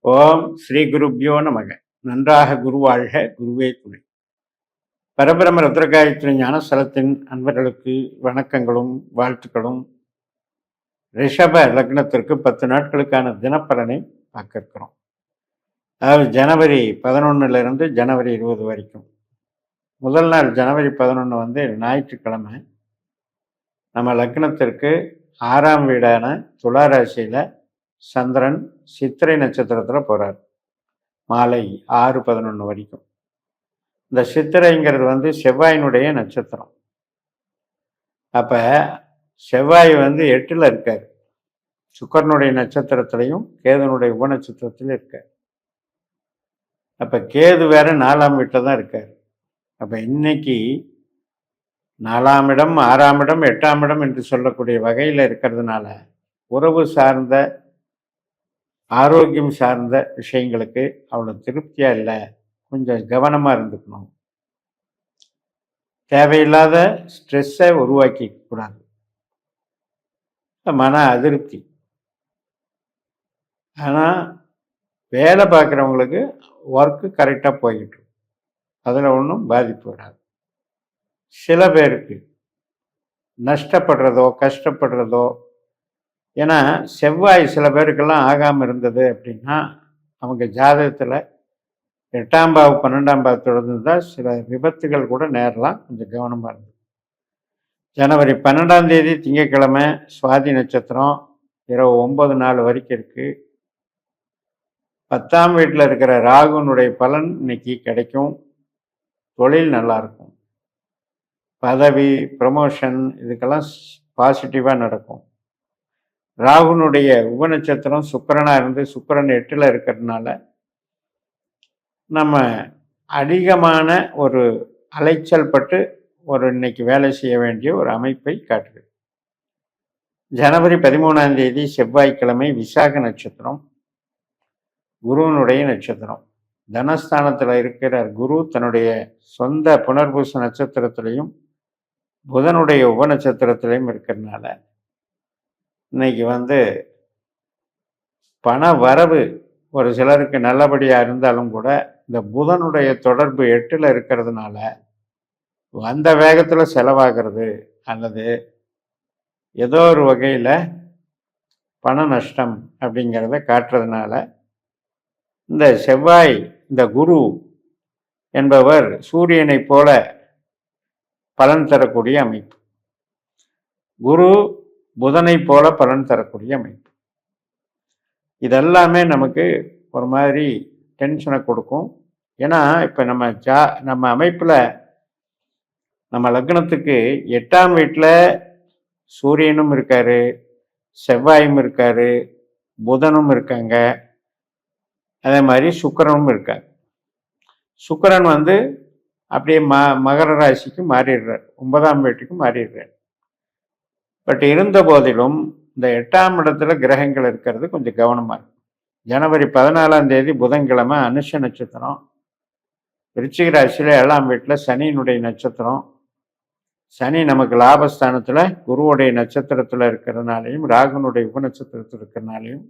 ஓம் ஸ்ரீ குருப்யோ நமக. நன்றாக குருவாழ்க, குருவே துணை. பரபிரம ருத்ரகாயத்ரி ஞானஸ்தலத்தின் அன்பர்களுக்கு வணக்கங்களும் வாழ்த்துக்களும். ரிஷப லக்னத்திற்கு 10 நாட்களுக்கான தினப்பலனை பார்க்க இருக்கிறோம். அதாவது ஜனவரி 11 ஜனவரி 20 வரைக்கும். முதல் நாள் ஜனவரி 11 வந்து ஞாயிற்றுக்கிழமை. நம்ம லக்னத்திற்கு 6ஆம் வீடான துளாராசியில சந்திரன் சித்திரை நட்சத்திரத்தில் போறார். மாலை 6:11 வரைக்கும். இந்த சித்திரைங்கிறது வந்து செவ்வாயினுடைய நட்சத்திரம். அப்ப செவ்வாய் வந்து 8ல் இருக்கார். சுக்கரனுடைய நட்சத்திரத்திலையும் கேதுனுடைய உபநட்சத்திரத்திலும் இருக்கார். அப்ப கேது வேற 4ஆம் வீட்டில் தான் இருக்கார். அப்ப இன்னைக்கு 4ஆம் இடம், 6ஆம் இடம், 8ஆம் இடம் என்று சொல்லக்கூடிய வகையில் இருக்கிறதுனால உறவு சார்ந்த ஆரோக்கியம் சார்ந்த விஷயங்களுக்கு அவ்வளோ திருப்தியா இல்லை. கொஞ்சம் கவனமா இருந்துக்கணும். தேவையில்லாத ஸ்ட்ரெஸ்ஸை உருவாக்கி கூடாது. மன அதிருப்தி. ஆனால் வேலை பார்க்குறவங்களுக்கு ஒர்க்கு கரெக்டாக போய்கிட்டு இருக்கும். அதில் ஒன்றும் பாதிப்பு வராது. சில பேருக்கு நஷ்டப்படுறதோ கஷ்டப்படுறதோ, ஏன்னா செவ்வாய் சில பேருக்கெல்லாம் ஆகாமல் இருந்தது அப்படின்னா அவங்க ஜாதகத்தில் 8ஆம் பாவம் 12ஆம் பாவத்தோடு இருந்தால் சில விபத்துகள் கூட நேரலாம். கொஞ்சம் கவனமாக இருந்தது. ஜனவரி 12ஆம் தேதி திங்கட்கிழமை சுவாதி நட்சத்திரம் இரவு 9:04 வரைக்கும் இருக்கு. 10ஆம் வீட்டில் இருக்கிற ராகுனுடைய பலன் இன்னைக்கு கிடைக்கும். தொழில் நல்லா இருக்கும். பதவி ப்ரமோஷன் இதுக்கெல்லாம் பாசிட்டிவாக நடக்கும். ராகுனுடைய உபநட்சத்திரம் சுக்கிரனா இருந்து சுக்கிரன் 8ல் இருக்கிறதுனால நம்ம அதிகமான ஒரு அலைச்சல் பட்டு இன்னைக்கு வேலை செய்ய வேண்டிய ஒரு அமைப்பை காட்டுது. ஜனவரி 13ஆம் தேதி செவ்வாய்க்கிழமை விசாக நட்சத்திரம், குருவனுடைய நட்சத்திரம். தனஸ்தானத்தில் இருக்கிற குரு தன்னுடைய சொந்த புனர்பூச நட்சத்திரத்திலையும் புதனுடைய உபநட்சத்திரத்திலையும் இருக்கிறதுனால இன்னைக்கு வந்து பண வரவு ஒரு சிலருக்கு நல்லபடியாக இருந்தாலும் கூட இந்த புதனுடைய தொடர்பு 8ல் இருக்கிறதுனால வந்த வேகத்தில் செலவாகிறது அல்லது ஏதோ ஒரு வகையில் பண நஷ்டம் அப்படிங்கிறத காட்டுறதுனால இந்த செவ்வாய், இந்த குரு என்பவர் சூரியனை போல பலன் தரக்கூடிய அமைப்பு. குரு புதனை போல பலன் தரக்கூடிய அமைப்பு. இதெல்லாமே நமக்கு ஒரு மாதிரி டென்ஷனை கொடுக்கும். ஏன்னா இப்போ நம்ம அமைப்பில் நம்ம லக்னத்துக்கு 8ஆம் வீட்டில் சூரியனும் இருக்காரு, செவ்வாயும் இருக்காரு, புதனும் இருக்காங்க, அதே மாதிரி சுக்கிரனும் இருக்காங்க. சுக்கிரன் வந்து அப்படியே மகர ராசிக்கு மாறிடுறார், 9ஆம் வீட்டுக்கு மாறிடுறார். பட் இருந்த போதிலும் இந்த 8ஆம் இடத்துல கிரகங்கள் இருக்கிறது கொஞ்சம் கவனமாக இருக்கும். ஜனவரி 14ஆம் தேதி புதன்கிழமை அனுஷ நட்சத்திரம், விருச்சிக ராசியில் 7ஆம் வீட்டில் சனியினுடைய நட்சத்திரம். சனி நமக்கு லாபஸ்தானத்தில் குருவுடைய நட்சத்திரத்தில் இருக்கிறதுனாலையும் ராகுனுடைய உபநட்சத்திரத்தில் இருக்கிறதுனாலையும்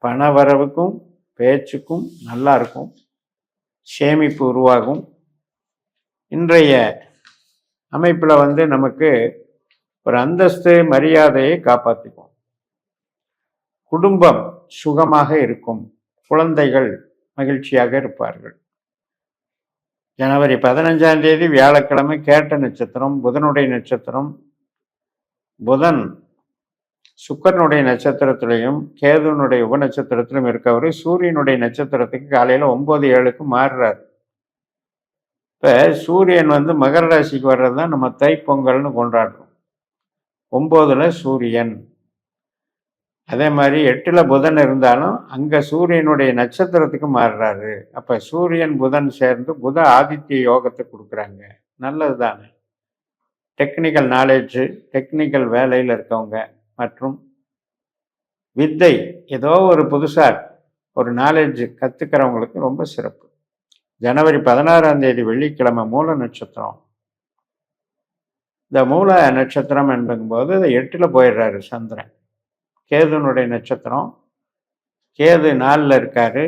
பண வரவுக்கும் பேச்சுக்கும் நல்லா இருக்கும். சேமிப்பு உருவாகும். இன்றைய அமைப்பில் வந்து நமக்கு ஒரு அந்தஸ்து மரியாதையை காப்பாற்றிக்கும். குடும்பம் சுகமாக இருக்கும். குழந்தைகள் மகிழ்ச்சியாக இருப்பார்கள். ஜனவரி 15ஆம் தேதி வியாழக்கிழமை கேட்ட நட்சத்திரம், புதனுடைய நட்சத்திரம். புதன் சுக்கரனுடைய நட்சத்திரத்திலையும் கேதுனுடைய உபநட்சத்திரத்திலும் இருக்கவர் சூரியனுடைய நட்சத்திரத்துக்கு காலையில் 9:07 மாறுறார். இப்போ சூரியன் வந்து மகர ராசிக்கு வர்றது தான் நம்ம தைப்பொங்கல்னு கொண்டாடுறோம். 9ல் சூரியன். அதே மாதிரி 8ல் புதன் இருந்தாலும் அங்கே சூரியனுடைய நட்சத்திரத்துக்கு மாறுறாரு. அப்போ சூரியன் புதன் சேர்ந்து புத ஆதித்ய யோகத்தை கொடுக்குறாங்க. நல்லது தானே. டெக்னிக்கல் நாலேஜு, டெக்னிக்கல் வேலையில் இருக்கவங்க மற்றும் வித்தை ஏதோ ஒரு புதுசாக ஒரு நாலேஜ் கற்றுக்கிறவங்களுக்கு ரொம்ப சிறப்பு. ஜனவரி 16ஆம் தேதி வெள்ளிக்கிழமை மூல நட்சத்திரம். இந்த மூல நட்சத்திரம் என்பதும்போது 8ல் போயிடுறாரு சந்திரன். கேதுனுடைய நட்சத்திரம். கேது 4ல் இருக்காரு.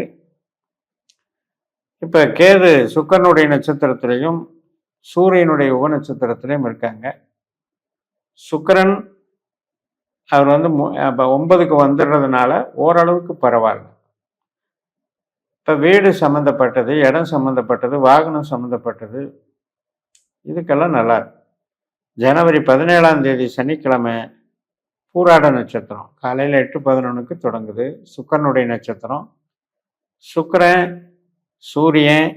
இப்போ கேது சுக்கிரனுடைய நட்சத்திரத்திலையும் சூரியனுடைய உப நட்சத்திரத்திலையும் இருக்காங்க. சுக்கிரன் அவர் வந்து 9க்கு வந்துடுறதுனால ஓரளவுக்கு பரவாயில்ல. இப்போ வீடு சம்மந்தப்பட்டது, இடம் சம்மந்தப்பட்டது, வாகனம் சம்மந்தப்பட்டது, இதுக்கெல்லாம் நல்லா இருக்கும். ஜனவரி 17ஆம் தேதி சனிக்கிழமை பூராட நட்சத்திரம் காலையில் 8:11க்கு தொடங்குது. சுக்கிரனுடைய நட்சத்திரம். சுக்கிரன், சூரியன்,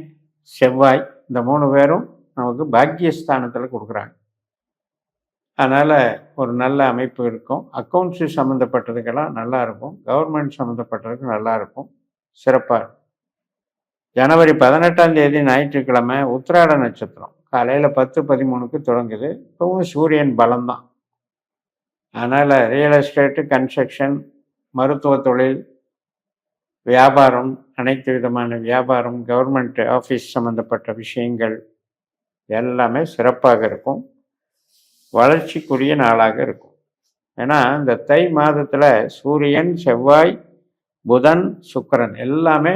செவ்வாய் இந்த 3 பேரும் நமக்கு பாக்கியஸ்தானத்தில் கொடுக்குறாங்க. அதனால் ஒரு நல்ல அமைப்பு இருக்கும். அக்கௌண்ட்ஸு சம்மந்தப்பட்டதுக்கெல்லாம் நல்லா இருக்கும். கவர்மெண்ட் சம்மந்தப்பட்டதுக்கு நல்லா இருக்கும். சிறப்பாக இருக்கும். ஜனவரி 18ஆம் தேதி ஞாயிற்றுக்கிழமை உத்திராட நட்சத்திரம் காலையில் 10:13க்கு தொடங்குது. இப்போவும் சூரியன் பலம்தான். அதனால் ரியல் எஸ்டேட்டு, கன்ஸ்ட்ரக்ஷன், மருத்துவ தொழில், வியாபாரம், அனைத்து விதமான வியாபாரம், கவர்மெண்ட் ஆஃபீஸ் சம்மந்தப்பட்ட விஷயங்கள் எல்லாமே சிறப்பாக இருக்கும். வளர்ச்சிக்குரிய நாளாக இருக்கும். ஏன்னா இந்த தை மாதத்தில் சூரியன், செவ்வாய், புதன், சுக்கிரன் எல்லாமே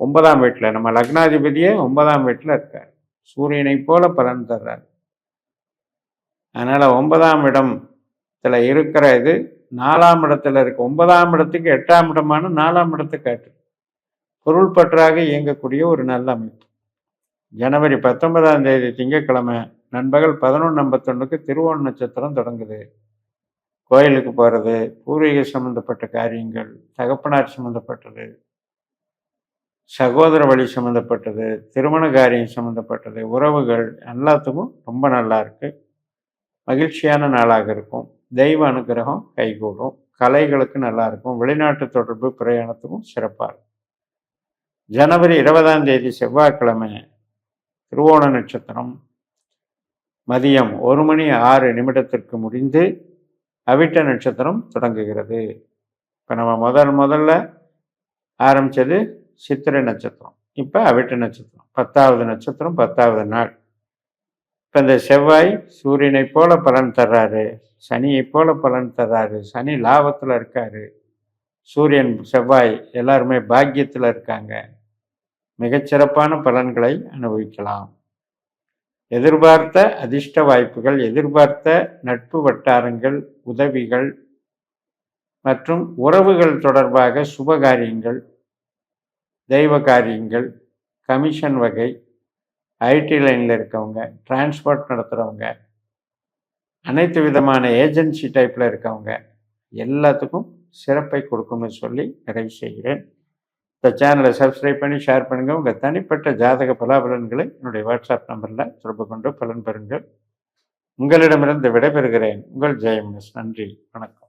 9ஆம் வீட்டில், நம்ம லக்னாதிபதியே 9ஆம் வீட்டில் இருக்கார். சூரியனை போல பலன் தர்றார். அதனால் 9ஆம் இடத்துல இருக்கிற இது 4ஆம் இடத்துல இருக்கு. 9ஆம் இடத்துக்கு 8ஆம் இடமான 4ஆம் இடத்தை காட்டு. பொருள் பற்றாக இயங்கக்கூடிய ஒரு நல்ல அமைப்பு. ஜனவரி 19ஆம் தேதி திங்கட்கிழமை நண்பகல் 11:51க்கு திருவோண நட்சத்திரம் தொடங்குது. கோயிலுக்கு போகிறது, பூர்வீக சம்மந்தப்பட்ட காரியங்கள், தகப்பனார் சம்மந்தப்பட்டது, சகோதர வழி சம்மந்தப்பட்டது, திருமண காரியம் சம்மந்தப்பட்டது, உறவுகள் எல்லாத்துக்கும் ரொம்ப நல்லா இருக்குது. மகிழ்ச்சியான நாளாக இருக்கும். தெய்வ அனுகிரகம் கைகூடும். கலைகளுக்கு நல்லா இருக்கும். வெளிநாட்டு தொடர்பு பிரயாணத்துக்கும் சிறப்பாக இருக்கும். ஜனவரி 20ஆம் தேதி செவ்வாய்க்கிழமை திருவோண நட்சத்திரம் மதியம் 1:06 முடிந்து அவிட்ட நட்சத்திரம் தொடங்குகிறது. இப்போ நம்ம முதல்ல ஆரம்பித்தது சித்திரை நட்சத்திரம். இப்போ அவிட்ட நட்சத்திரம் 10வது நட்சத்திரம், 10வது நாள். இப்போ இந்த செவ்வாய் சூரியனை போல பலன் தர்றாரு, சனியை போல பலன் தர்றாரு. சனி லாபத்தில் இருக்காரு, சூரியன் செவ்வாய் எல்லாருமே பாக்கியத்தில் இருக்காங்க. மிகச்சிறப்பான பலன்களை அனுபவிக்கலாம். எதிர்பார்த்த அதிர்ஷ்ட வாய்ப்புகள், எதிர்பார்த்த நட்பு வட்டாரங்கள், உதவிகள் மற்றும் உறவுகள் தொடர்பாக சுபகாரியங்கள், தெய்வ காரியங்கள், கமிஷன் வகை, ஐடி லைனில் இருக்கவங்க, டிரான்ஸ்போர்ட் நடத்துகிறவங்க, அனைத்து விதமான ஏஜென்சி டைப்பில் இருக்கவங்க எல்லாத்துக்கும் சிறப்பை கொடுக்கும்னு சொல்லி நிறைவு செய்கிறேன். இந்த சேனலை சப்ஸ்கிரைப் பண்ணி ஷேர் பண்ணுங்கள். உங்கள் தனிப்பட்ட ஜாதக பலாபலன்களை என்னுடைய வாட்ஸ்அப் நம்பரில் தொடர்பு கொண்டு பலன் பெறுங்கள். உங்களிடமிருந்து விடைபெறுகிறேன். உங்கள் ஜெயம் எஸ். நன்றி, வணக்கம்.